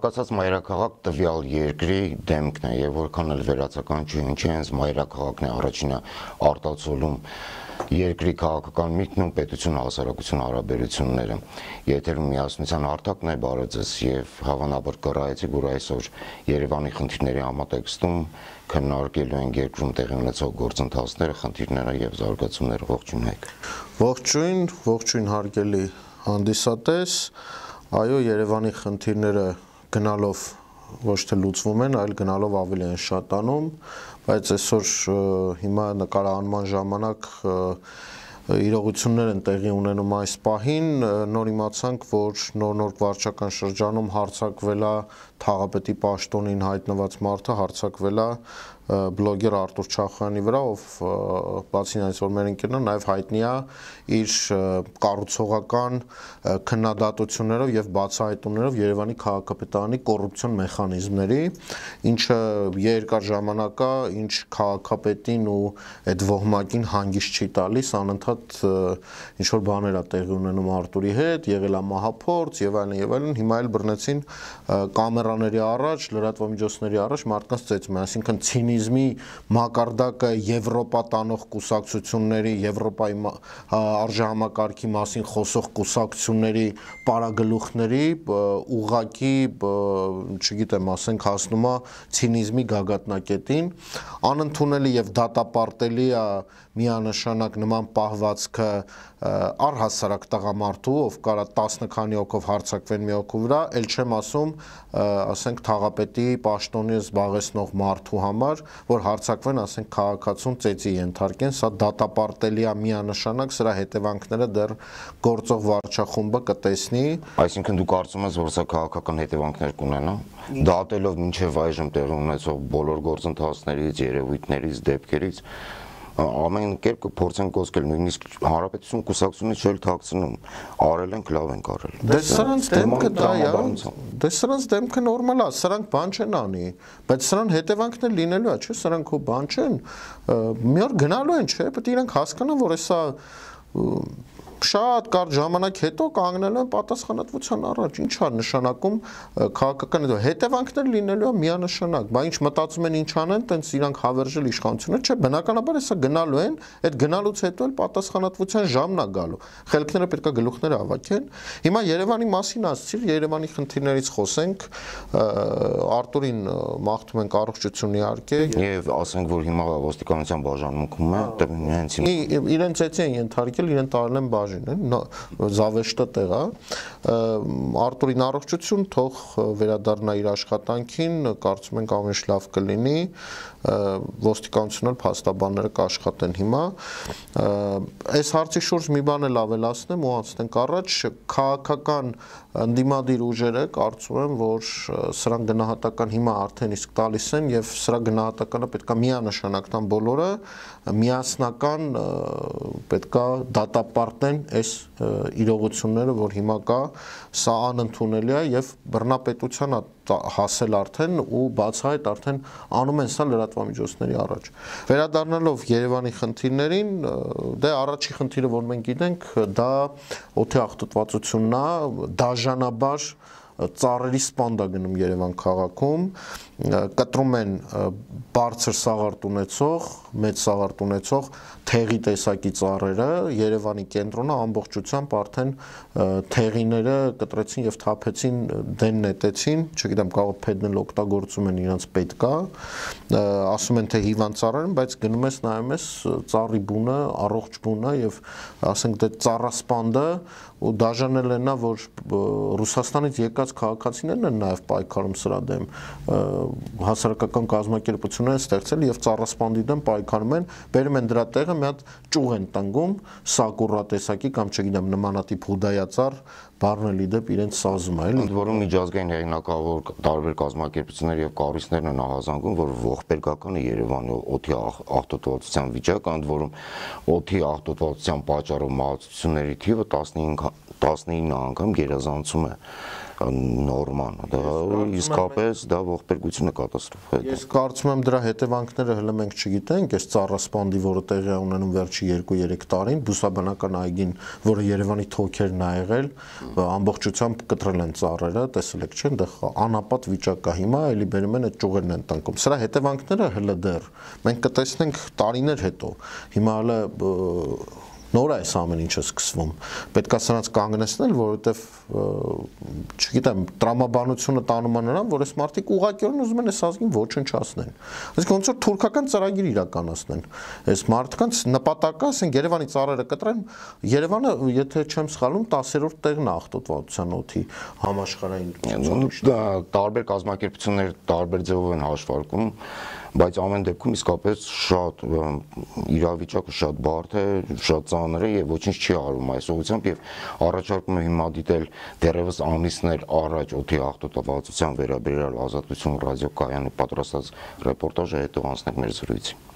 ցանկացած մայրաքաղաք տվյալ երկրի դեմքն է եւ որքան էլ վերացական չի, ինչի հենց մայրաքաղաքն է առաջինը արտացոլում երկրի քաղաքական միտքն ու պետություն հասարակություն հարաբերությունները։ Եթերում միասնության հարթակն է բարեձս եւ հավանաբար կռայեցիք, որ այսօր Երևանի խնդիրների համատեքստում քննարկելու են երկրում տեղի ունեցող գործընթացները, խնդիրները եւ զարգացումները։ Ողջույն Հայկ։ Ողջույն հարգելի հանդիսատես։ Այո, Երևանի խնդիրները գնալով ոչ թե լուծվում են, այլ գնալով ավելի են շատանում, բայց այսօր հիմա նկարահանման ժամանակ իրողություններ են տեղի ունենում այս պահին, նոր իմացանք, որ նոր վարչական շրջանում հարձակվել է Թաղապետի պաշտոնին հայտնված մարդը, հարձակվել է բլոգեր Արտուր Չախոյանի վրա, ով բացի այնից, որ մեր ընկերն է, նաև հայտնի է իր կառուցողական քննադատություններով եւ բացահայտումներով Երևանի քաղաքապետարանի կոռուպցիոն մեխանիզմների, ինչը երկար ժամանակ է, ինչ քաղաքապետին ու այդ ոհմակին հանգիստ չի տալիս, անընդհատ ինչ որ բաներ է տեղի ունենում Արտուրի հետ, եղել է մահափորձ եւ այլն, հիմա էլ բռնեցին կամերաների առաջ, լրատվամիջոցների առաջ մարդկանց ծեծում են, այսինքն ցինիզմի մակարդակը Եվրոպա տանող կուսակցությունների, Եվրոպայի արժեհամակարգի մասին խոսող կուսակցությունների պարագլուխների ուղղակի, չգիտեմ, ասենք հասնում է ցինիզմի գագաթնակետին, անընդունելի եւ դատապարտելի է միանշանակ նման պահվածքը առհասարակ տղամարդու, ով կարա 10 քանի հոգով հարձակվեն մի հոգու վրա, ել չեմ ասում, ասենք Թաղապետի պաշտոնի զբաղեցնող մարդու համար, որ հարձակվեն, ասենք քաղաքացուն ծեծի ենթարկեն, սա դատապարտելի է միանշանակ, սրա հետևանքները դեռ գործող վարչախումբը կտեսնի։ Այսինքն դու կարծում ես, որ սա քաղաքական հետևանքներ կունենա, դատելով մինչև այժմ տեղի ունեցող բոլոր գործընթացներից, երևույթներից, դեպքերից, ամեն կերպ կփորձեն կոծկել, նույնիսկ հանրապետություն կուսակցությունից չել թաքցնում, արել ենք, լավ ենք արել։ Դե սրանց դեմքը դա է, դե սրանց դեմքը նորմալ է, սրանք բան չեն անի, բայց սրան հետևանքներ լինելու է, չէ, սրանք ու բան չեն, մի օր գնալու են, չէ, պետք է իրանք հասկանան, որ հեսա շատ կարճ ժամանակ հետո կանգնելու են պատասխանատվության առաջ, ինչ է նշանակում քաղաքական հետևանքներ լինելու է միանշանակ, բա ինչ մտածում են ինչ անեն, տենց իրանք հավերժել իշխանությունը, չէ, բնականաբար հեսա գնալու են, այդ գնալուց հետո էլ պատասխանատվության ժամն է գալու, խելքները պետք է գլուխները հավաքեն։ Հիմա Երևանի մասին ասցիր, Երևանի խնդիրներից խոսենք, Արտուրին մաղթում ենք առողջություն իհարկե, եւ ասենք, որ հիմա ոստիկանության բաժանմունքում է, իրենց էցի են ենթարկել, իրեն տարել են զավեշտը տեղ է, Արտուրին առողջություն, թող վերադառնա իր աշխատանքին, կարծում ենք ամեն ինչ լավ կլինի, ոստիկանությունն էլ փաստաբանները կաշխատեն հիմա։ Այս հարցի շուրջ մի բան էլ ավելացնեմ ու անցնենք առաջ, քաղաքական ընդդիմադիր ուժերը կարծում եմ, որ սրանք գնահատական հիմա արդեն իսկ տալիս են եւ սրա գնահատականը պետք է միանշանակ տան բոլորը, միասնական պետք է դատապարտեն այս իրողությունները, որ հիմա կա, սա անընդունելի է եւ բռնապետության հասել արդեն ու բացահայտ արդեն անում են սա լրատվամիջոցների առաջ։ Վերադառնալով Երևանի խնդիրներին, դե առաջի խնդիրը, որ մենք գիտենք, դա օդի աղտոտվածությունն է, դաժանաբար ծառերի սպանդ է գնում Երևան քաղաքում, կտրում են բարձր սաղարտ ունեցող, մեծ սաղարտ ունեցող թեղի տեսակի ծառերը, Երևանի կենտրոնը ամբողջությամբ արդեն թեղիները կտրեցին եւ թափեցին, դեն նետեցին, չգիտեմ, կարող փեդն էլ օգտագործում են իրենց պետքա, ասում են թե հիվանդ ծառեր են, բայց գնում ես նայում ես ծառի բունը, առողջ բունը եւ ասենք դե ծառասպանդը ու դաժանել են նա, որ Ռուսաստանից եկած քաղաքացիներն են նաեւ պայքարում սրա դեմ, հասարակական կազմակերպություններ են ստեղծել եւ ծառասպանդի դեմ պայքարում են, բերում են դրա տեղը մի հատ ճյուղ են տնկում, սակուրա տեսակի կամ չգիտեմ նմանատիպ հուդայածառ, բառն էլ իդեպ իրենց սազում է, էլի։ Ընդ որում միջազգային հեղինակավոր տարբեր կազմակերպություններ եւ կառույցներն են ահազանգում, որ ողբերգական է Երևանի օդի աղտոտվածության վիճակը, ընդ որում օդի աղտոտվածության պատճառով մահացությունների թիվը 19 անգամ գերազանցում է նորման, դա իսկապես դա ողբերգությունը կատաստրոֆա է։ Ես կարծում եմ դրա հետևանքները հələ մենք չգիտենք, այս ծառասպանդի, որը տեղի ունենում վերջի 2-3 տարին, բուսաբանական այգին, որը Երևանի թոքերն ա եղել, ամբողջությամբ կտրել են ծառերը, տեսել եք չէ՞, այնտեղ անապատ վիճակ կա, հիմա էլի բերում են այդ ճյուղերն են տնկում։ Սրա հետևանքները հələ դեռ մենք կտեսնենք տարիներ հետո։ Հիմա հələ նոր է այս ամեն ինչը սկսվում։ Պետք է սրանց կանգնեցնել, որովհետև չգիտեմ, տրամաբանությունը տանում է նրան, որ այս մարդիկ ուղղակիորեն ուզում են այս ազգին ոչնչացնել։ Այսինքն ոնց որ թուրքական ծրագիր իրականացնեն։ Այս մարդկանց նպատակը, ասենք Երևանի ծառերը կտրեն, Երևանը, եթե չեմ սխալվում, 10-րդ տեղն է աղտոտվածության օդի համաշխարհային։ Տարբեր կազմակերպություններ տարբեր ձևով են հաշվարկում, բայց ամեն դեպքում իսկապես շատ իրավիճակը շատ բարդ է, շատ ծանր է եւ ոչինչ չի արվում այս ուղղությամբ եւ առաջարկում եմ հիմա դիտել դեռևս ամիսներ առաջ օդի աղտոտվածության վերաբերյալ Ազատություն ռադիոկայանի պատրաստած ռեպորտաժը, հետո անցնենք մեր զրույցին։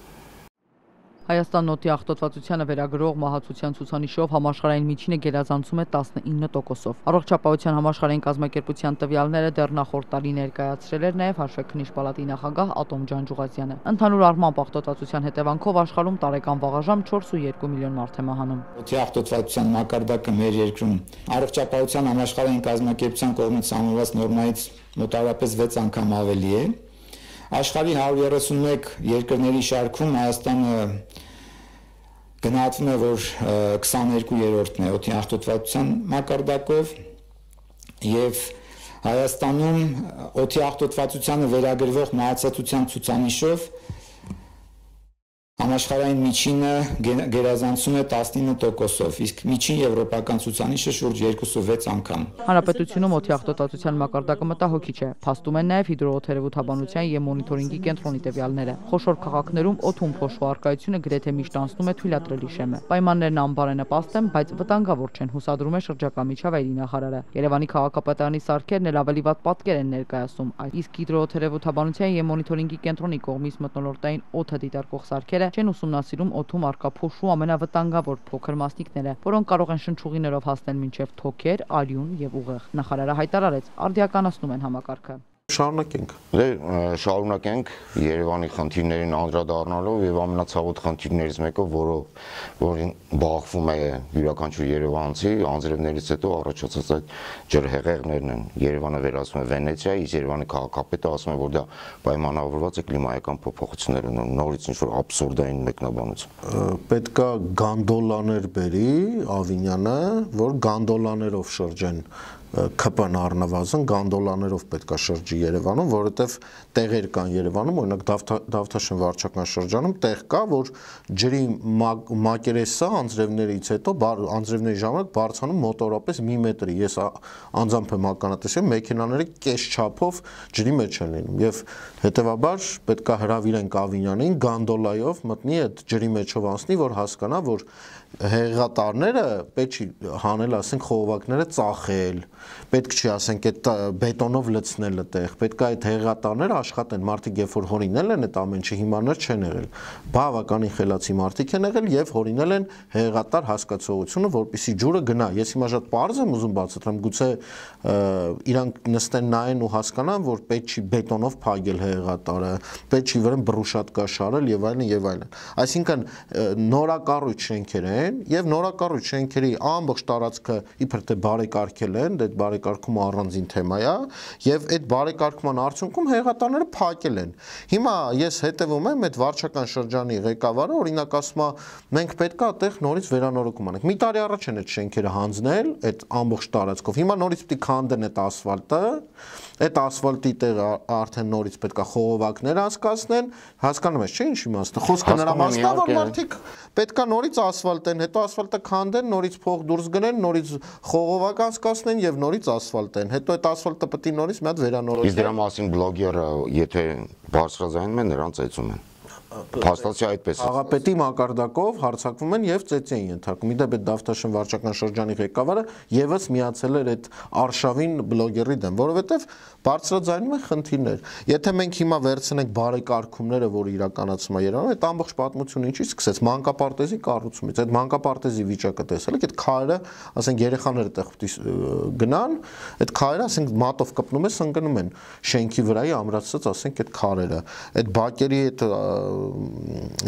Հայաստանն օդի աղտոտվածությանը վերագրող մահացության ցուցանիշով համաշխարհային միջինը գերազանցում է 19%-ով։ Առողջապահության համաշխարհային կազմակերպության տվյալները դեռ նախորդ տարի ներկայացրել էր նաև հաշվեկնիչ պալատի նախագահ Ատոմ Ջանջուղազյանը։ Ընդհանուր առմամբ աղտոտվածության հետևանքով աշխարհում տարեկան վաղաժամ 4.2 միլիոն մարդ է մահանում։ Օդի աղտոտվածության մակարդակը մեր երկրում առողջապահության համաշխարհային կազմակերպության կողմից համոզված նորմայից մոտավորապես 6 անգամ ավելի է։ Աշխարհի 131 երկրների շարքում Հայաստանը գնահատվում է, որ 22-րդն է օդի աղտոտվածության մակարդակով եւ Հայաստանում օդի աղտոտվածությանը վերագրվող մահացածության ցուցանիշով համաշխարհային միջինը գերազանցում է 19%-ով, իսկ միջին եվրոպական ցուցանիշը շուրջ 2.6 անգամ։ Հանրապետությունում օդի աղտոտվածության մակարդակը մտահոգիչ է, փաստում են նաև հիդրոօթերևութաբանության եւ մոնիտորինգի կենտրոնի տվյալները։ Խոշոր քաղաքներում օդում փոշու առկայությունը գրեթե միշտ անցնում է թույլատրելի շեմը։ Պայմաններն անբարենպաստ են, բայց վտանգավոր չեն, հուսադրում է շրջակա միջավայրի նախարարը։ Երևանի քաղաքապետարանի սարքերն էլ ավելի վատ պատկեր են ներկայացնում, իսկ հիդրոօթերևութաբանության եւ մոնիտորինգի կենտրոնի կողմից մթնոլորտային օդը դիտարկող սարքերը չեն ուսումնասիրում օդում առկա փոշու ամենավտանգավոր փոքր մասնիկները, որոնք կարող են շնչուղիներով հասնել մինչև թոքեր, արյուն եւ ուղեղ։ Նախարարը հայտարարեց, արդիականացնում են համակարգը։ Շարունակենք։ Շարունակենք Երևանի խնդիրներին անդրադառնալով եւ ամենացավոտ խնդիրներից մեկը, որին բախվում է յուրաքանչյուր երևանցի, անձրևներից հետո առաջացած այդ ջրհեղեղներն են։ Երևանը վերածվում է Վենեցիա, իսկ Երևանի քաղաքապետը ասում է, որ դա պայմանավորված է կլիմայական փոփոխություններով, նորից ինչ-որ աբսուրդային մեկնաբանություն։ Պետքա գանդոլաներ բերի Ավինյանը, որ գանդոլաներով շրջեն ԿՊ-ն առնվազն գանդոլաներով պետքա շրջի Երևանում, որովհետև տեղեր կան Երևանում, օրինակ Դավթաշեն վարչական շրջանում տեղ կա, որ ջրի մակերեսը անձրևներից հետո անձրևների ժամանակ բարձրանում մոտավորապես 1 մետրի։ Ես անձամբ եմ ականատեսել, մեքենաները կես չափով ջրի մեջ են լինում եւ հետեւաբար պետքա հրավիրենք Ավինյանին գանդոլայով մտնի այդ ջրի մեջով անցնի, որ հասկանա, որ հեղեղատարները պետք չի հանել, ասենք խողովակները ծախել, պետք չի ասենք այդ բետոնով լցնել այդտեղ, պետք է այդ հեղեղատարները աշխատեն, մարդիկ երբ որ հորինել են այդ ամեն ինչը հիմարներ չեն եղել, բավականին խելացի մարդիկ են եղել եւ հորինել են հեղեղատար հասկացողությունը, որպեսզի ջուրը գնա։ Ես հիմա շատ պարզ եմ ուզում բացատրեմ, գուցե իրանք նստեն նայեն ու հասկանան, որ պետք չի բետոնով փագել հեղեղատարը, պետք չի վրան բռուշատկա շարել եւ այլն եւ այլն։ Այսինքն նորակառույց շենքեր են եւ նորակառույց շենքերի ամբողջ տարածքը իբր թե բարեկարգել են, այդ բարեկարգումը առանձին թեմա է եւ այդ բարեկարգման արդյունքում հեղեղատարները փակել են։ Հիմա ես հետեւում եմ այդ վարչական շրջանի ղեկավարը, օրինակ ասում է, մենք պետք է այդտեղ նորից վերանորոգում անենք։ Մի տարի առաջ են այդ շենքերը հանձնել, այդ ամբողջ տարածքով։ Հիմա նորից պետք է քանդեն այդ ասֆալտը, այդ ասֆալտի տեղը արդեն նորից պետք է խողովակներ անցկացնեն, հասկանում ես, չէ՞, ինչ իմաստը։ Խոսքը նրա մասն է, որ մարդիկ պետք է նորից ասֆալտեն, հետո ասֆալտը քանդեն, նորից փող դուրս գնեն, նորից խողովակ անցկացնեն եւ նորից ասֆալտեն։ Հետո այդ ասֆալտը պետք է նորից մի հատ վերանորոգեն։ Իսկ դրա մասին բլոգերը, եթե բարձրաձայնում են, նրանց էծում են։ Փաստացի այդպես է։ Աղապետի մակարդակով հարձակվում են եւ ծեծի են ենթարկում։ Իդեպ այդ Դավթաշեն վարչական շրջանի ղեկավարը եւս միացել էր այդ արշավին բլոգերի դեմ, որովհետեւ բարձրաձայնում են խնդիրներ։ Եթե մենք հիմա վերցնենք բարեկարգումները, որ իրականացում է Երևանում, այդ ամբողջ պատմությունը ինչից սկսեց մանկապարտեզի կառուցումից։ Այդ մանկապարտեզի վիճակը տեսել եք, այդ քարերը, ասենք երեխաները տեղ գնան, այդ քարերը, ասենք մատով կպնում ես, ընկնում են շենքի վրայի ամրացած, ասենք այդ քարերը։ Այդ բակերի այդ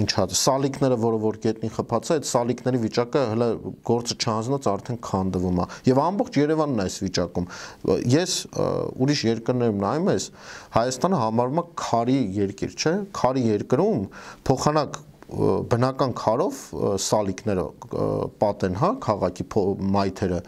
ինչա սալիկները, որ գետնին խփած է, այդ սալիկների վիճակը հələ գործը չհանձնած արդեն քանդվում է։ Եվ ամբողջ Երևանն է այս վիճակում։ Ես ուրիշ երկրներում նայում ես, Հայաստանը համարվում է քարի երկիր, չէ՞։ Քարի երկրում փոխանակ բնական քարով սալիկները պատեն, հա, քաղաքի մայթերը։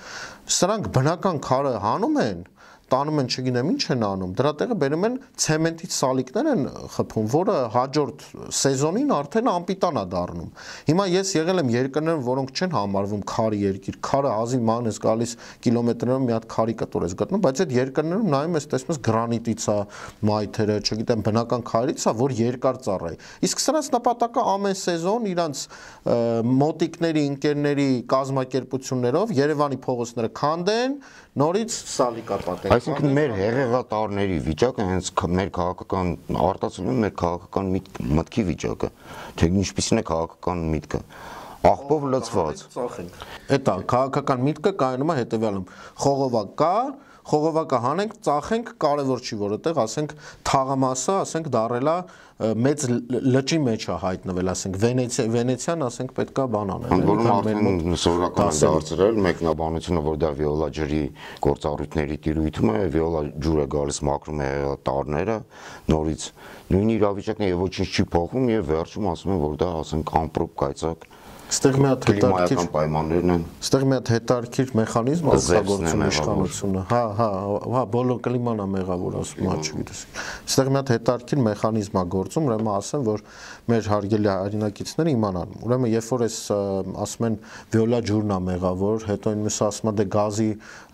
Սրանք բնական քարը հանում են, տանում են, չգիտեմ ինչ են անում, դրա տեղը բերում են ցեմենտից սալիկներ են խփում, որը հաջորդ սեզոնին արդեն անպիտան է դառնում։ Հիմա ես եղել եմ երկրներում, որոնք չեն համարվում քարի երկիր, քարը հազիվ ման ես գալիս կիլոմետրերով մի հատ քարի կտոր ես գտնում, բայց այդ երկրներում նայում ես, տեսնում ես գրանիտից է մայթերը, չգիտեմ, բնական քարից է, որ երկար ծառայ։ Իսկ սրանց նպատակը ամեն սեզոն իրանց մոտիկների, ընկերների կազմակերպություններով Երևանի փողոցները քանդեն, նորից սալիկա պատեն։ Այսինքն մեր հեղեղատարների վիճակը հենց մեր քաղաքական արտացոլում մեր քաղաքական մտքի վիճակը, թե ինչպիսին է քաղաքական միտքը, աղբով լցված։ Էտա քաղաքական միտքը կայանում է հետևյալում. խողովակ կա, խողովակը հանենք, ծախենք, կարևոր չի, որովհետև ասենք թաղամասը, ասենք դարելա մեծ լճի մեջ է հայտնվել, ասենք Վենեցիան, ասենք պետքա բան անել։ Որում արդեն սովորական է դարձրել մեկնաբանությունը, որ դա վիոլա ջրի գործառույթների տիրույթում է, վիոլա ջուրը գալիս մաքրում է տարները, նորից նույն իրավիճակն է եւ ոչինչ չի փոխվում եւ վերջում ասում են, որ դա ասենք ամպրոպ կայծակ Ստեղ մի հատ կլիմայական պայմաններն են։ Ստեղ մի հատ հետարքիր մեխանիզմ օգտագործում իշխանությունը։ Հա, բոլոր կլիման է մեղավոր ասում, չգիտես։ Ստեղ մի հատ հետարքիր մեխանիզմ է գործում, ուրեմն ասեմ, որ մեր հարգելի հայրենակիցները իմանան։ Ուրեմն երբ որ էս ասում են վիոլա ջուրն է մեղավոր, հետո այն մյուսը ասում է դե գազի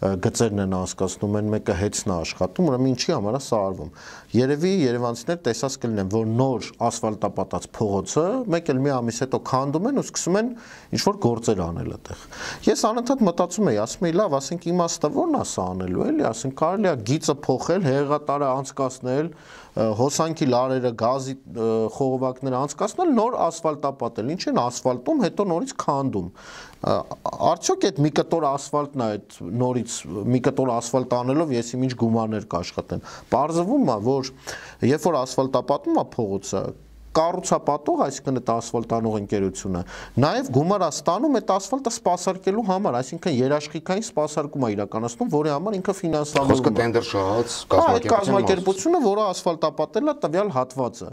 գծերն են անցկացնում, են մեկը հեծն է աշխատում, ուրեմն ինչի համար է սա արվում։ Երևի երևանցիներ տեսած կլինեն, որ նոր ասֆալտապատած փողոցը մեկ էլ մի ամիս հետո քանդում են ու սկսում են ինչ-որ գործեր անել այդտեղ։ Ես անընդհատ մտածում եի, ասում եի, լավ, ասենք իմաստը ո՞րն է սա անելու, էլի, ասենք կարելի է գիծը փոխել, հեղեղատարը անցկացնել, հոսանքի լարերը, գազի խողովակները անցկացնել, նոր ասֆալտապատել, ինչ են ասֆալտում, հետո նորից քանդում։ Արդյոք այդ մի կտոր ասֆալտն է, այդ նորից մի կտոր ասֆալտ անելով եսի ինչ գումարներ կաշխատեն։ Պարզվում է, որ երբ որ ասֆալտապատում է փողոցը, կառուցապատող, այսինքն այդ ասֆալտանող ընկերությունը, նաև գումար է ստանում այդ ասֆալտը սպասարկելու համար, այսինքն երաշխիքային սպասարկում է իրականացնում, որի համար ինքը ֆինանսավորում է։ Խոսքը տենդեր շահած կազմակերպությունը, որը ասֆալտապատել է տվյալ հատվածը։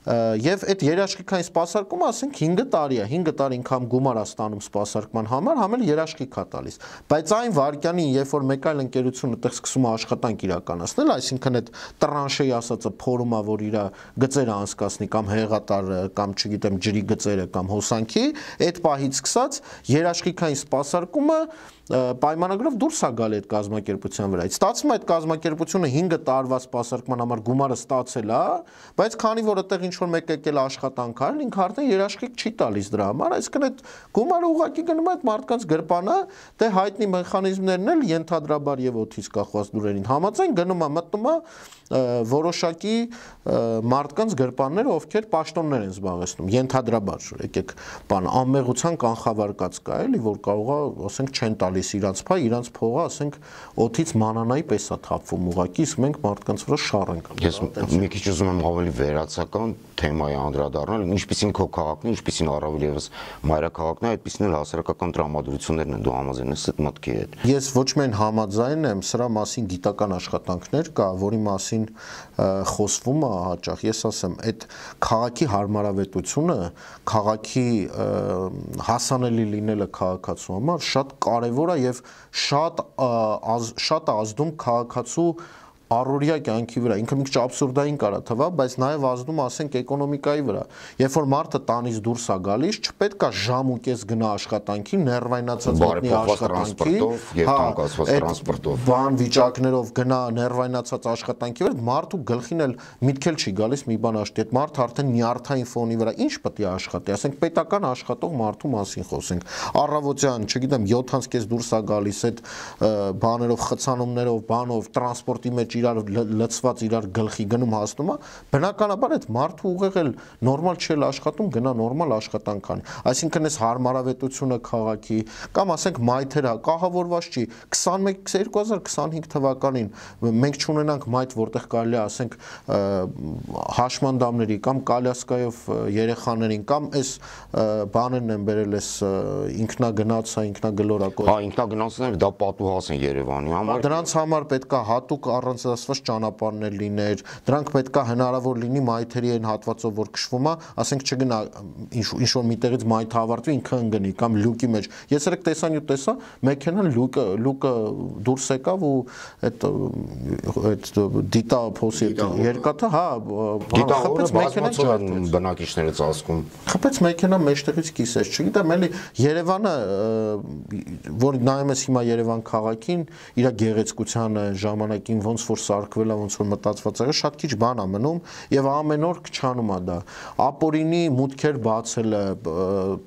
Եվ այդ երաշխիքային սպասարկումը, ասենք 5 տարի է, 5 տարի ինքան գումար է ստանում սպասարկման համար, համ էլ երաշխիք է տալիս։ Բայց այն վարքյանին, երբ որ մեկ այլ ընկերություն այդտեղ սկսում է աշխատանք իրականացնել, այսինքն այդ տրանշեի ասածը փորում է, որ իր գծերը անցկացնի կամ հեղեղատարը, կամ չգիտեմ ջրի գծերը կամ հոսանքի, այդ պահից սկսած երաշխիքային սպասարկումը պայմանագրով դուրս է գալի այդ կազմակերպության վրայից։ Ստացվում է այդ կազմակերպությունը 5 տարվա սպասարկման համար գումարը ստացել է, բայց քանի որ այդտեղ ինչ-որ մեկ եկել աշխատանք արել, ինքը արդեն երաշխիք չի տալիս դրա համար, այսինքն այդ գումարը ուղղակի գնում է այդ մարդկանց գրպանը, դե հայտնի մեխանիզմներն էլ ենթադրաբար եւ օթից կախված դուրերին համաձայն գնում է մտնում է որոշակի մարդկանց գրպանները, ովքեր պաշտոններ են զբաղեցնում, ենթադրաբար, եկեք բան անմեղության կանխավարկած կա էլի, որ կարող է, ասենք, չեն տալիս իրանց փողը, ասենք, օթից մանանայի պես է թափվում ուղղակի, իսկ մենք մարդկանց վրա շառ ենք անում։ Ես մի քիչ ուզում եմ ավելի վերացական թեմայի անդրադառնալ, ինչպիսին քո քաղաքն է, ինչպիսին առավել եւս մայրաքաղաքն է, այդպիսին էլ հասարակական տրամադրություններն են, դու համաձայն ես այդ մտքի հետ։ Ես ոչ միայն համաձայն եմ, սրա մասին գիտական աշխատանքներ կա, որի մասին խոսվում է հաճախ, ես ասեմ, այդ քաղաքի հարմարավետությունը, քաղաքի հասանելի լինելը քաղաքացու համար շատ կարևոր է եւ շատ ազդում քաղաքացու առօրյա կյանքի վրա, ինքը մի քիչ աբսուրդային կարա թվա, բայց նաև ազդում ասենք էկոնոմիկայի վրա։ Երբ որ մարդը տանից դուրս է գալիս, չպետք է ժամ ու կես գնա աշխատանքի, ներվայնացած մտնի աշխատանքի, բան վիճակներով գնա ներվայնացած աշխատանքի վրա, մարդու գլխին էլ միտքել չի գալիս մի բան աշտի, այդ մարդը արդեն նյարդային ֆոնի վրա ինչ պետք է աշխատի, ասենք պետական աշխատող մարդու մասին խոսենք։ Առավոտյան, չգիտեմ, 7-ից դուրս է գալիս այդ բաներով, խցանումներով, բանով, տրանսպորտի մեջ իրար լցված իրար գլխի գնում հասնում է, բնականաբար այդ մարդու ուղեղել նորմալ չի աշխատում, գնա նորմալ աշխատանք անի։ Այսինքն այս հարմարավետությունը քաղաքի կամ ասենք մայթերը կահավորված չի 2025 թվականին մենք չունենանք մայթ, որտեղ կարելի է ասենք հաշմանդամների կամ կալյասկայով երեխաներին կամ այս բաներն են բերել այս ինքնագնացա, ինքնագլորակոց։ Հա, ինքնագնացները դա պատուհաս են Երևանի համար։ Դրանց համար պետք է հատուկ առանձնացված ճանապարհներ լիներ, դրանք պետք է հնարավոր լինի մայթերի այն հատվածով, որ քշվում է, ասենք չգնա ինչ որ միտեղից մայթը ավարտվի, ինքը ընկնի կամ լյուկի մեջ։ Ես երեք տեսանյութ տեսա, մեքենան լուկը դուրս եկավ ու այդ դիտա փոսի երկաթը, հա, խփեց մեքենան ջարդեց։ Բնակիչները ծածկում։ Խփեց մեքենա մեջտեղից կիսեց, չգիտեմ, էլի Երևանը, որ նայում ես հիմա Երևան քաղաքին, իր գեղեցկությանը, ժամանակին ոնց որ սարքվել է, ոնց որ մտածված եղել, շատ քիչ բան է մնում եւ ամեն օր քչանում է դա։ Ապորինի մուտքեր բացելը,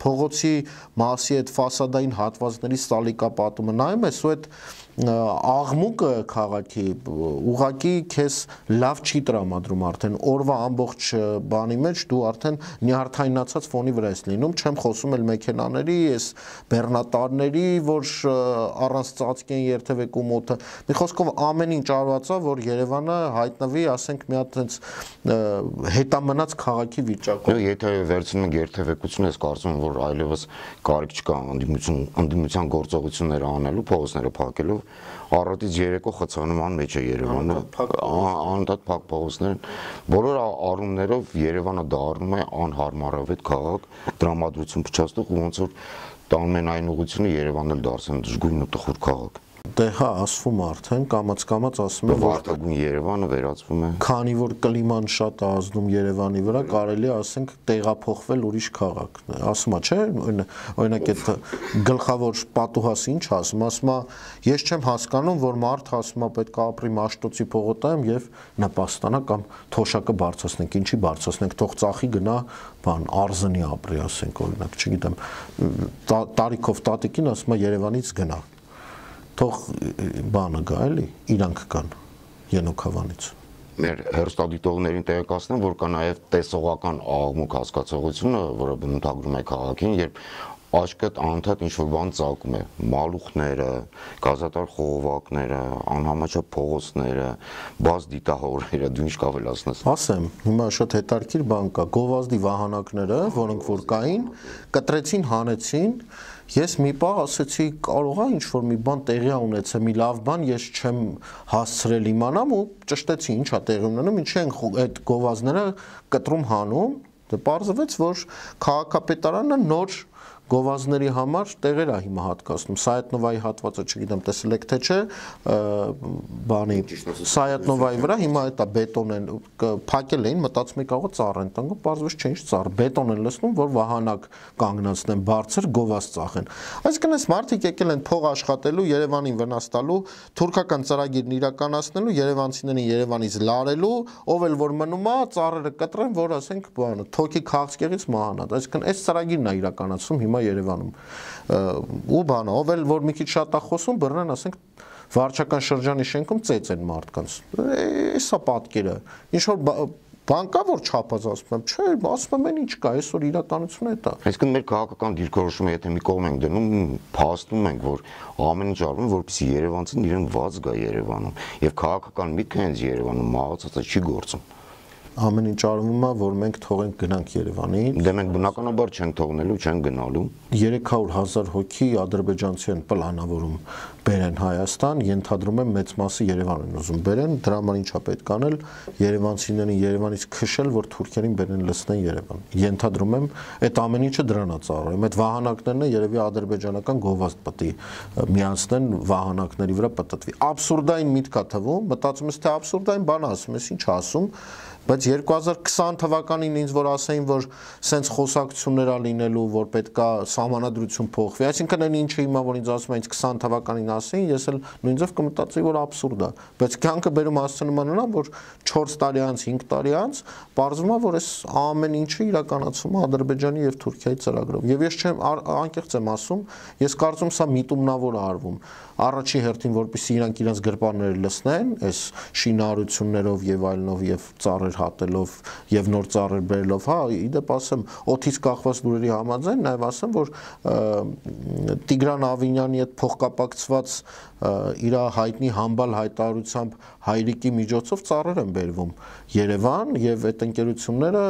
փողոցի մասի այդ ֆասադային հատվածների սալիկապատումը, նայում ես ու այդ աղմուկը քաղաքի ուղակի քեզ լավ չի տրամադրում արդեն օրվա ամբողջ բանի մեջ դու արդեն նյարդայնացած ֆոնի վրա ես լինում, չեմ խոսում էլ մեքենաների, այս բեռնատարների, որ առանց ծածկի են երթևեկու մոթը։ Մի խոսքով ամեն ինչ արված է, որ Երևանը հայտնվի, ասենք մի հատ այնց հետամնաց քաղաքի վիճակով։ Եթե վերցնում ենք երթևեկությունը, ես կարծում եմ, որ այլևս կարիք չկա ընդդիմության գործողություններ անելու, փողոցները փակելու առատից երեկո խցանման մեջ է Երևանը, անընդհատ փակ փողոցներ, բոլոր առումներով Երևանը դառնում է անհարմարավետ քաղաք, դրամատրություն փչացնող, ոնց որ տանում են այն ուղղությունը Երևանն էլ դարձել դժգույն ու տխուր քաղաք։ Դե հա, ասվում է արդեն, կամաց ասում է, որ վարդագույն Երևանը վերածվում է։ Քանի որ կլիման շատ է ազդում Երևանի վրա, կարելի է ասենք տեղափոխվել ուրիշ քաղաք։ Ասում է, չէ՞, օրինակ այդ գլխավոր պատուհասը ինչ ասում է, ես չեմ հասկանում, որ մարդ ասում է պետք է ապրի Մաշտոցի փողոտայում եւ նպաստանա կամ թոշակը բարձրացնենք, ինչի բարձրացնենք, թող ծախի գնա բան Արզնի ապրի, ասենք օրինակ, չգիտեմ, տարիքով տատիկին ասում է Երևանից գնա։ Թող բանը գա էլի, իրանք կան Ենոքավանից։ Մեր հեռուստադիտողներին տեղեկացնեմ, որ կա նաև տեսողական աղմուկ հասկացողությունը, որը բնութագրում է քաղաքին, երբ աչքդ անընդհատ ինչ-որ բան ծակում է, մալուխները, գազատար խողովակները, անհամաչափ փողոցները, բաց դիտահորերը, դու ինչ կավելացնես։ Ասեմ, հիմա շատ հետաքրքիր բան կա, գովազդի վահանակները, որոնք որ կային, կտրեցին, հանեցին, ես մի պահ ասեցի, կարող է ինչ-որ մի բան տեղի ունեցել, մի լավ բան, ես չեմ հասցրել իմանամ ու ճշտեցի, ինչ է տեղի ունենում, ինչ են այդ գովազդները կտրում հանում, դե պարզվեց, որ քաղաքապետարանը նոր գովազդների համար տեղեր է հիմա հատկացնում, Սայաթնովայի հատվածը, չգիտեմ, տեսել եք թե չէ, բանի Սայաթնովայի վրա հիմա այդ բետոն են փակել էին, մտածում եք կարող ծառ են տանգում, պարզվեց չէ ինչ ծառ, բետոն են լցնում, որ վահանակ կանգնացնեն, բարձր գովազդ ծախեն։ Այսինքն այս մարդիկ եկել են փող աշխատելու, Երևանին վնաս տալու, թուրքական ծրագիրն իրականացնելու, երևանցիներին Երևանից լարելու, ով էլ որ մնում է, ծառերը կտրեն, որ ասենք բանը, թոքի քաղցկեղից մահանա։ Այսինքն այս ծրագիրն է իրականացում հիմա Երևանում ու բանը, ով էլ որ մի քիչ շատ է խոսում, բռնեն, ասենք վարչական շրջանի շենքում ծեծ են մարդկանց։ Էսա պատկերը։ Ինչ որ բան կա որ չափած ասում եմ, չէ, ասում եմ ինչ կա, այսօր իրականությունը է դա։ Այսինքն մեր քաղաքական դիրքորոշումը եթե մի կողմ ենք դնում, փաստում ենք, որ ամեն ինչ արվում, որպեսզի երևանցին իրեն ված գա Երևանում, եւ քաղաքական միտքը հենց Երևանում մահացած չի գործում։ ամեն ինչ արվում է, որ մենք թողենք գնանք Երևանից։ Դե մենք բնականաբար չեն թողնելու, չեն գնալու։ 300,000 հոգի ադրբեջանցի են պլանավորում բերեն Հայաստան, ենթադրում եմ մեծ մասը Երևան են ուզում բերեն, դրա համար ինչա պետք անել, երևանցիներին Երևանից քշել, որ թուրքերին բերեն լցնեն Երևան։ Ենթադրում եմ, այդ ամեն ինչը դրան է ծառայում։ Այդ վահանակներն երևի ադրբեջանական գովազդ պետք է միացնեն վահանակների վրա պատտվի։ Աբսուրդային միտք է թվում, մտածում ես թե աբսուրդային բան ասում ես, ինչ ասում, բայց 2020 թվականին ինձ որ ասեին, որ սենց խոսակցություններ ա լինելու, որ պետքա սահմանադրություն փոխվի, այսինքն այն ինչը հիմա որ ինձ ասում են 20 թվականին ասեին, ես էլ նույնիսկ կմտածեի, որ աբսուրդ է, բայց կյանքը բերում հասցնում անա, որ 4 տարի անց, 5 տարի անց պարզվում է, որ այս ամեն ինչը իրականացվում է Ադրբեջանի եւ Թուրքիայի ծրագրով։ Եվ ես չեմ անկեղծ եմ ասում, ես կարծում սա միտումնավոր է արվում։ Առաջի հերթին որպեսզի իրանք իրենց գրպանները լցնեն, այս շինարարություններով եւ այլնով եւ ծառեր հատելով եւ նոր ծառեր բերելով, հա, իդեպ ասեմ, օթից կախված լուրերի համաձայն նաեւ ասեմ, որ Տիգրան Ավինյանի այդ փոխկապակցված իր հայտնի համբալ հայտարարությամբ հայրիկի միջոցով ծառեր են բերվում Երևան եւ այդ ընկերությունները,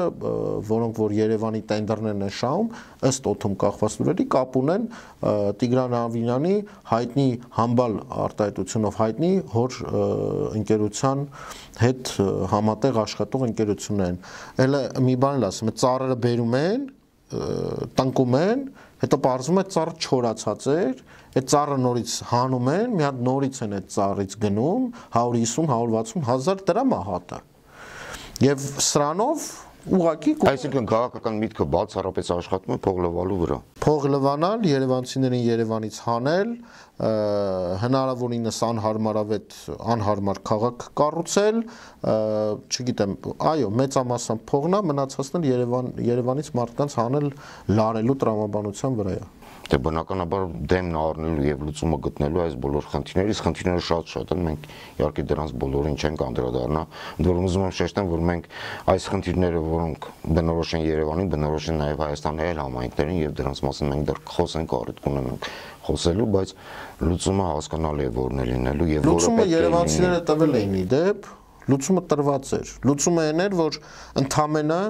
որոնք որ Երևանի տենդերներն են շահում, ըստ օթում կախված լուրերի կապ ունեն Տիգրան Ավինյանի հայտնի համբալ արտահայտությունով հայտնի հոր ընկերության հետ համատեղ աշխատող ընկերություններ են։ Հələ մի բան էլ ասեմ, ծառերը բերում են, տնկում են, հետո պարզվում է ծառը չորացած էր, այդ ծառը նորից հանում են, մի հատ նորից են այդ ծառից գնում 150-160 հազար դրամ է հատը։ Եվ սրանով ուղղակի այսինքն քաղաքական միտքը բացառապես աշխատում է փող լվալու վրա։ Փող լվանալ, երևանցիներին Երևանից հանել, հնարավորինս անհարմար քաղաք կառուցել, չգիտեմ, այո, մեծամասամբ փողն է, մնացածն Երևանից մարդկանց հանել լարելու տրամաբանության վրա է։ Դե բնականաբար դեմն առնելու եւ լուծումը գտնելու այս բոլոր խնդիրներից, խնդիրները շատ են, մենք իհարկե դրանց բոլորին չենք անդրադառնա, ընդ որում ուզում եմ շեշտեմ, որ մենք այս խնդիրները, որոնք բնորոշ են Երևանին, բնորոշ են նաեւ Հայաստանի այլ համայնքներին եւ դրանց մասին մենք դեռ խոսենք, առիթ կունենանք խոսելու, բայց լուծումը հասկանալի է որն է լինելու եւ որը լուծումը երևանցիները տվել էին իդեպ, լուծումը տրված էր։ Լուծումը այն էր, որ ընդամենը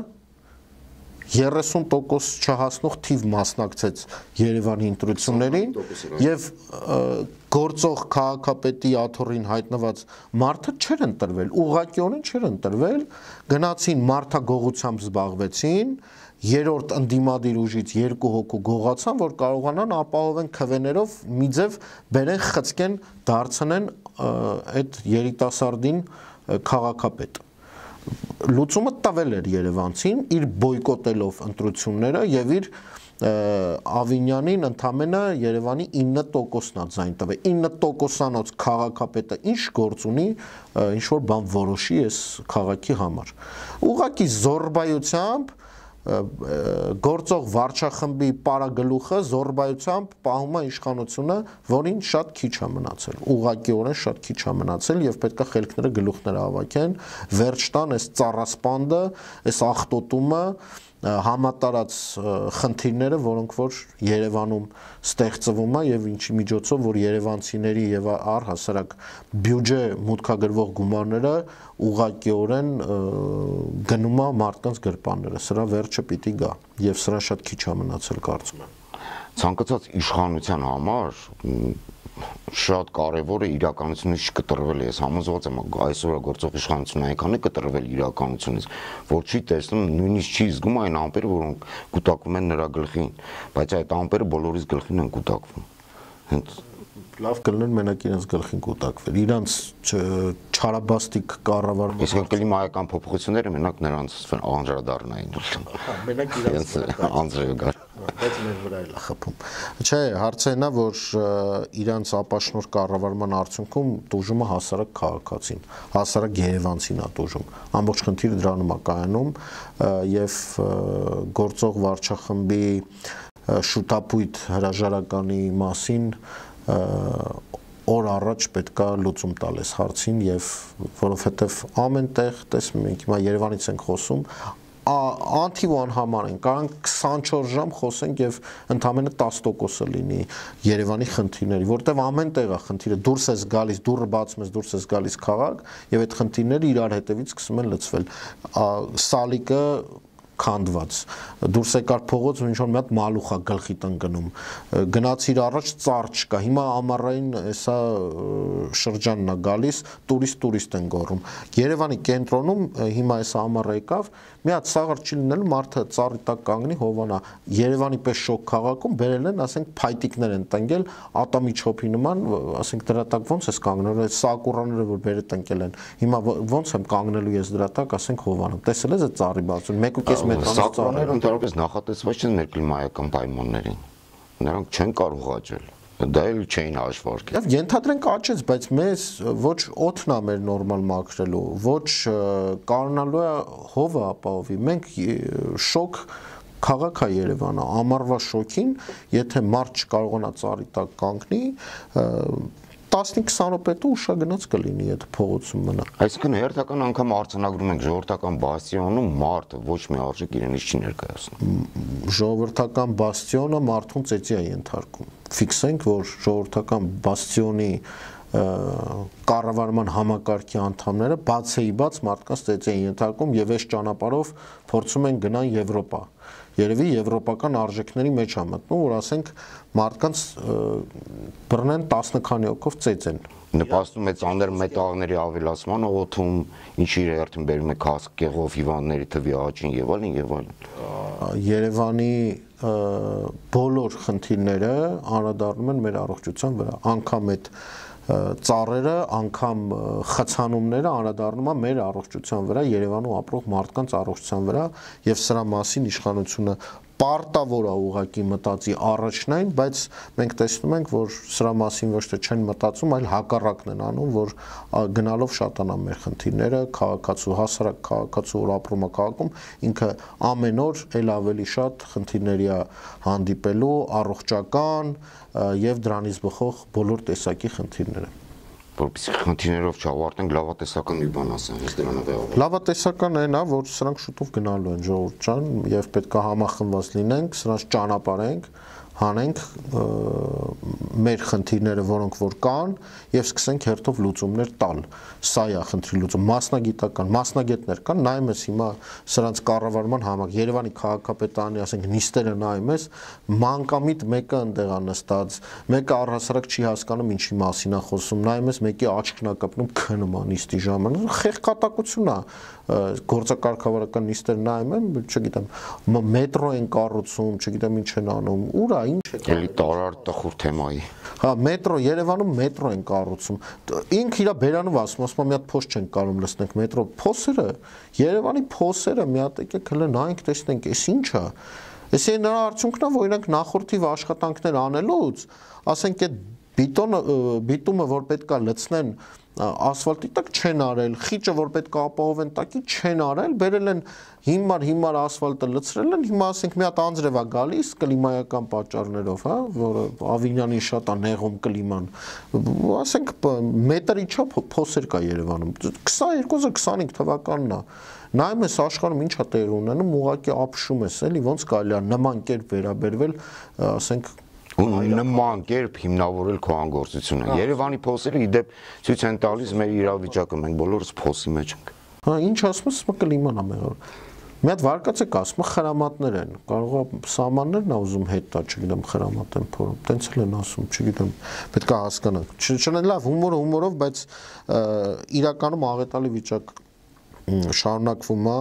30% չհասնող թիվ մասնակցեց Երևանի ընտրություններին եւ գործող քաղաքապետի աթոռին հայտնված մարդը չէր ընտրվել, ուղղակիորեն չէր ընտրվել, գնացին մարդագողությամբ զբաղվեցին, երրորդ ընդդիմադիր ուժից 2 հոգու գողացան, որ կարողանան ապահովեն քվեներով մի ձև բերեն խցկեն դարձնեն այդ երիտասարդին քաղաքապետ։ Լուծումը տվել էր Երևանցին իր բոյկոտելով ընտրությունները եւ իր Ավինյանին ընդամենը Երևանի 9%-ն է ձայն տվել։ 9%-անոց քաղաքապետը ինչ գործ ունի, ինչ որ բան որոշի այս քաղաքի համար։ Ուղղակի զորբայությամբ գործող վարչախմբի պարագլուխը զորբայությամբ պահում է իշխանությունը, որին շատ քիչ է մնացել, ուղղակիորեն շատ քիչ է մնացել եւ պետքա խելքները գլուխները հավաքեն, վերջ տան այս ծառասպանդը, այս աղտոտումը, համատարած խնդիրները, որոնք որ Երևանում ստեղծվում է եւ ինչի միջոցով որ երևանցիների եւ առհասարակ բյուջե մուտքագրվող գումարները ուղղակիորեն գնում է մարդկանց գրպանները, սրա վերջը պիտի գա եւ սրա շատ քիչ է մնացել կարծում եմ։ Ցանկացած իշխանության համար շատ կարևոր է իրականությունից չկտրվել, ես համոզված եմ այսօր գործող իշխանությունը այնքան է կտրվել իրականությունից, որ չի տեսնում, նույնիսկ չի զգում այն ամպերը, որոնք կուտակվում են նրա գլխին, բայց այդ ամպերը բոլորիս գլխին են կուտակվում։ Հենց լավ կլներ մենակ իրենց գլխին կուտակվել, իրանց չարաբաստիկ կառավարման։ Իսկ կլիմայական փոփոխությունները մենակ նրանց անջրադառնային։ Մենակ իրենց անձրև գար։ Բայց մեր վրա էլ է խփում։ Չէ, հարցը նա որ իրանց ապաշնոր կառավարման արդյունքում տուժումը հասարակ քաղաքացին, հասարակ երևանցին է տուժում։ Ամբողջ խնդիրը դրանում է կայանում եւ գործող վարչախմբի շուտապույտ հրաժարականի մասին օր առաջ պետքա լուծում տալ այս հարցին եւ որովհետեւ ամենտեղ տեսնում ենք հիմա Երևանից ենք խոսում անթիվան համար են, կարող 24 ժամ խոսենք եւ ընդամենը 10%-ը լինի Երևանի խնդիրների, որտեվ ամեն տեղ է խնդիրը, դուրս ես գալիս, դուռը բացում ես, դուրս ես գալիս քաղաք եւ այդ խնդիրները իրար հետևից սկսում են լցվել։ Սալիկը քանդված, դուրս եկար փողոց ու ինչ-որ մի հատ մալուխա գլխիդ ընկնում, գնացիր առաջ ծառ չկա, հիմա ամառային հեսա շրջանն է գալիս, տուրիստ են գոռում։ Երևանի կենտրոնում հիմա հեսա ամառը եկավ, մի հատ սաղար չի լինելու, մարդը ծառի տակ կանգնի հովանա։ Երևանի պես շոկ քաղաքում բերել են, ասենք փայտիկներ են տնկել, ատամի չոփի նման, ասենք դրա տակ ոնց ես կանգնելու, այդ սակուրաները որ բերել տնկել են։ Հիմա ոնց եմ կանգնելու ես դրա տակ, ասենք հովանում։ Տեսել ես այդ ծառի բացում, 1.5 Սակուրանները ընդհանրապես նախատեսված չեն մեր կլիմայական պայմաններին։ Նրանք չեն կարող աճել։ Դա էլ չէին հաշվարկել։ Եվ ենթադրենք աճեց, բայց մեզ ոչ օդն է մեր նորմալ մաքրելու, ոչ կարողանալու է հովը ապահովի։ Մենք շոկ քաղաք է Երևանը, ամառվա շոկին, եթե մարդ չկարողանա ծառի տակ կանգնի, 15-20 րոպե ուշագնաց կլինի այդ փողոցում մնա։ Այսինքն հերթական անգամ արձանագրում ենք ժողովրդական բաստիոնում մարդը ոչ մի արժեք իրենից չի ներկայացնում։ Ժողովրդական բաստիոնը մարդուն ծեծի է ենթարկում։ Ֆիքսենք, որ ժողովրդական բաստիոնի կառավարման համակարգի անդամները բացեիբաց մարդկանց ծեծի են ենթարկում եւ այս ճանապարհով փորձում են գնան Եվրոպա։ Երևի եվրոպական արժեքների մեջ է մտնում, որ ասենք մարդկանց բռնեն 10 քանի հոգով ծեծեն։ Նպաստում է ծանր մետաղների ավելացմանը օդում, ինչի երթին բերում է կեղով հիվանդների թվի աճին եւ այլն եւ այլն։ Երևանի բոլոր խնդիրները անդրադառնում են մեր առողջության վրա, անգամ այդ ծառերը, անգամ խցանումները անդրադառնում է մեր առողջության վրա, Երևանում ապրող մարդկանց առողջության վրա եւ սրա մասին իշխանությունը պարտավոր է ուղղակի մտածի առաջնային, բայց մենք տեսնում ենք, որ սրա մասին ոչ թե չեն մտածում, այլ հակառակն են անում, որ գնալով շատանան մեր խնդիրները, քաղաքացու հասարակ քաղաքացու որ ապրում է քաղաքում, ինքը ամեն օր ել ավելի շատ խնդիրների է հանդիպելու, առողջական եւ դրանից բխող բոլոր տեսակի խնդիրները։ Որպեսզի խնդիրներով չավարտենք, լավատեսական մի բան ասեմ, ես դրանով եմ։ Լավատեսական այն է, որ սրանք շուտով գնալու են ժողովուրդ ջան, եւ պետք է համախմբված լինենք, սրանց ճանապարհենք, հանենք մեր խնդիրները, որոնք որ կան, եւ սկսենք հերթով լուծումներ տալ։ Սա է խնդրի լուծում, մասնագետներ կան, նայում ես հիմա սրանց կառավարման համակ, Երևանի քաղաքապետարանի, ասենք նիստերը նայում ես, մանկամիտ մեկը ընդեղ է նստած, մեկը առհասարակ չի հասկանում ինչի մասին է խոսում, նայում ես մեկի աչքն է կպնում Ք նման նիստի ժամանակ, խեղճատակություն է, գործակարգավարական նիստեր նայում եմ, չգիտեմ, մետրո են կառուցում, չգիտեմ ինչ են անում, ուր է, ինչ է։ Էլի տարար տխուր թեմայի։ Հա, մետրո, Երևանում մետրո են կառուցում։ Ինքը իր բերանով ասում, մի հատ փոս չենք կարող լցնենք մետրո փոսերը, Երևանի փոսերը մի հատ եկեք հələ նայենք, տեսնենք, էս ինչ է։ Էս նրա արդյունքն է, որ իրանք նախորդիվ աշխատանքներ անելուց, ասենք այդ բիտումը, որ պետքա լցնեն ասֆալտի տակ չեն արել, խիճը որ պետք է ապահովեն տակի չեն արել, բերել են հիմար ասֆալտը լցրել են, հիմա ասենք մի հատ անձրև է գալիս կլիմայական պատճառներով, հա, որը Ավինյանին շատ է նեղում կլիման, ասենք մետրի չափ փոսեր կա Երևանում, 22-25 թվականն է, նայում ես աշխարհում ինչ է տեղ ունենում, ուղղակի ապշում ես, էլի ոնց կարելի է նման կերպ վերաբերվել, ասենք ու նման կերպ հիմնավորել քո անգործությունը։ Երևանի փոսերը իդեպ ցույց են տալիս մեր իրավիճակը, մենք բոլորս փոսի մեջ ենք։ Հա, ինչ ասում ես, սա կլիմանա մեղավոր։ Մի հատ վարկածեք ասում, խրամատներ են, կարող է սահմաններն ա ուզում հետ տա, չգիտեմ, խրամատ են փորում, տենց էլ են ասում, չգիտեմ, պետք է հասկանանք։ Չնայած լավ հումորով, բայց իրականում աղետալի վիճակ շարունակվում է,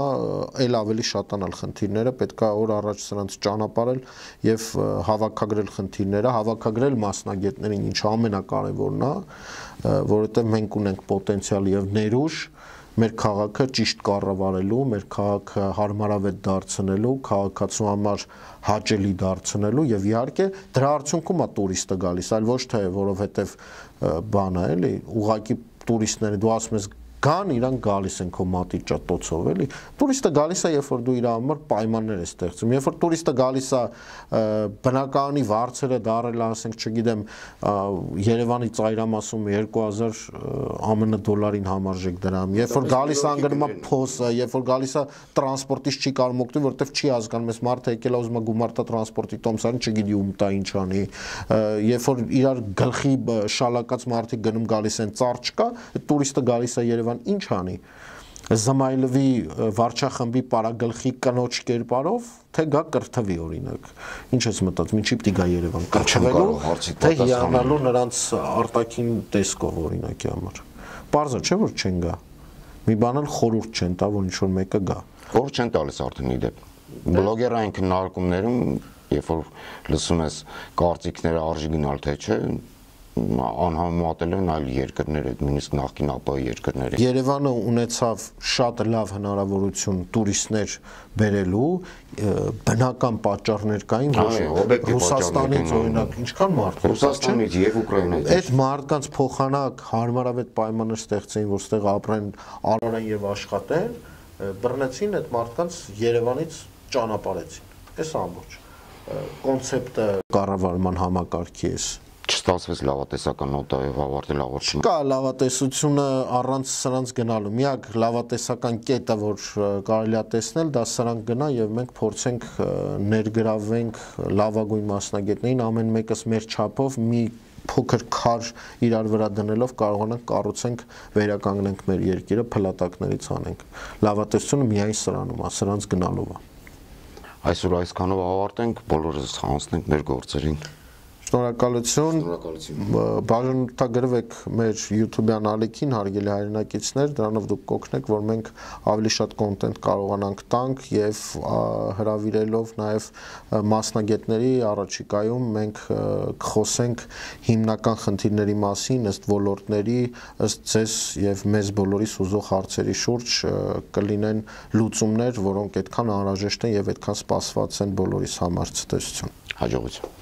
ել ավելի շատանալ խնդիրները, պետք է օր առաջ սրանց ճանապարհել եւ հավաքագրել խնդիրները, հավաքագրել մասնագետներին, ինչը ամենակարևորն է, որովհետեւ մենք ունենք պոտենցիալ եւ ներուժ մեր քաղաքը ճիշտ կառավարելու, մեր քաղաքը հարմարավետ դարձնելու, քաղաքացու համար հաճելի դարձնելու եւ իհարկե դրա արդյունքում է տուրիստը գալիս, այլ ոչ թե որովհետեւ բան է, էլի, ուղակի տուրիստները դու ասում ես Գան իրանք գալիս են քո մատի ճտոցով, էլի։ Տուրիստը գալիս է, երբ որ դու իր համար պայմաններ ես ստեղծում։ Երբ որ տուրիստը գալիս է բնակարանի վարձերը դարել, ասենք, չգիտեմ, Երևանի ծայրամասում 2000 ԱՄՆ դոլարին համարժեք դրամ։ Երբ որ գալիս է անգնում է փոսը, երբ որ գալիս է տրանսպորտից չի կարող օգտվել, որովհետև չի հասկանում, այս մարդը եկել է ուզում է գումարտա տրանսպորտի տոմսարին, չգիտի ում տա ինչ անի։ Երբ որ իրար գլխի շալակած մարդիկ գնում գալիս են ծառ չկա, տուրիստը գալիս է Երևան ինչ անի, Զմայլովի վարչախմբի պարագլխի կնոջ կերպարով, թե գա կրթվի օրինակ, ինչ ես մտածում, ինչի պիտի գա Երևան, կրթվելու, թե հիանալու նրանց արտաքին տեսքով օրինակի համար, պարզ է չէ որ չեն գա, մի բան էլ խորհուրդ չեն տա, որ ինչ-որ մեկը գա, խորհուրդ չեն տալիս արդեն իդեպ, բլոգերային քննարկումներում, երբ որ լսում ես կարծիքները արժի գնալ թե չէ, անհամեմատել են այլ երկրները, նույնիսկ նախկին ԱՊՀ երկրները։ Երևանը ունեցավ շատ լավ հնարավորություն տուրիստներ բերելու, բնական պատճառներ կային, որ Ռուսաստանից օրինակ ինչքան մարդ Ռուսաստանից եւ Ուկրաինայից։ Այդ մարդկանց փոխանակ հարմարավետ պայմաններ ստեղծեին, որ ստեղ ապրեն, արարեն եւ աշխատեն, բռնեցին այդ մարդկանց Երևանից ճանապարհեցին։ Այս ամբողջ կոնցեպտը կառավարման համակարգի է։ Չստացվեց լավատեսական նոտայով ավարտել հաղորդումը։ Կա լավատեսությունը առանց սրանց գնալու։ Միակ լավատեսական կետը, որ կարելի է տեսնել, դա սրանք գնա եւ մենք փորձենք ներգրավենք լավագույն մասնագետներին, ամեն մեկս մեր չափով մի փոքր քար իրար վրա դնելով կարողանանք կառուցենք, վերականգնենք մեր երկիրը, փլատակներից անենք։ Լավատեսությունը միայն սրանում է, սրանց գնալով է։ Այսօր այսքանով ավարտենք, բոլորս հանձնենք մեր գործերին։ Շնորհակալություն, բաժանորդագրվեք մեր YouTube-յան ալիքին, հարգելի հայրենակիցներ, դրանով դուք կօգնեք, որ մենք ավելի շատ կոնտենտ կարողանանք տանք եւ հրավիրելով նաեւ մասնագետների առաջիկայում մենք կխոսենք հիմնական խնդիրների մասին, ըստ ոլորտների, ըստ ձեզ եւ մեզ բոլորիս ուզող հարցերի շուրջ կլինեն լուծումներ, որոնք այդքան անհրաժեշտ են եւ այդքան սպասված են բոլորիս համար։ Ցտեսություն։ Հաջողություն։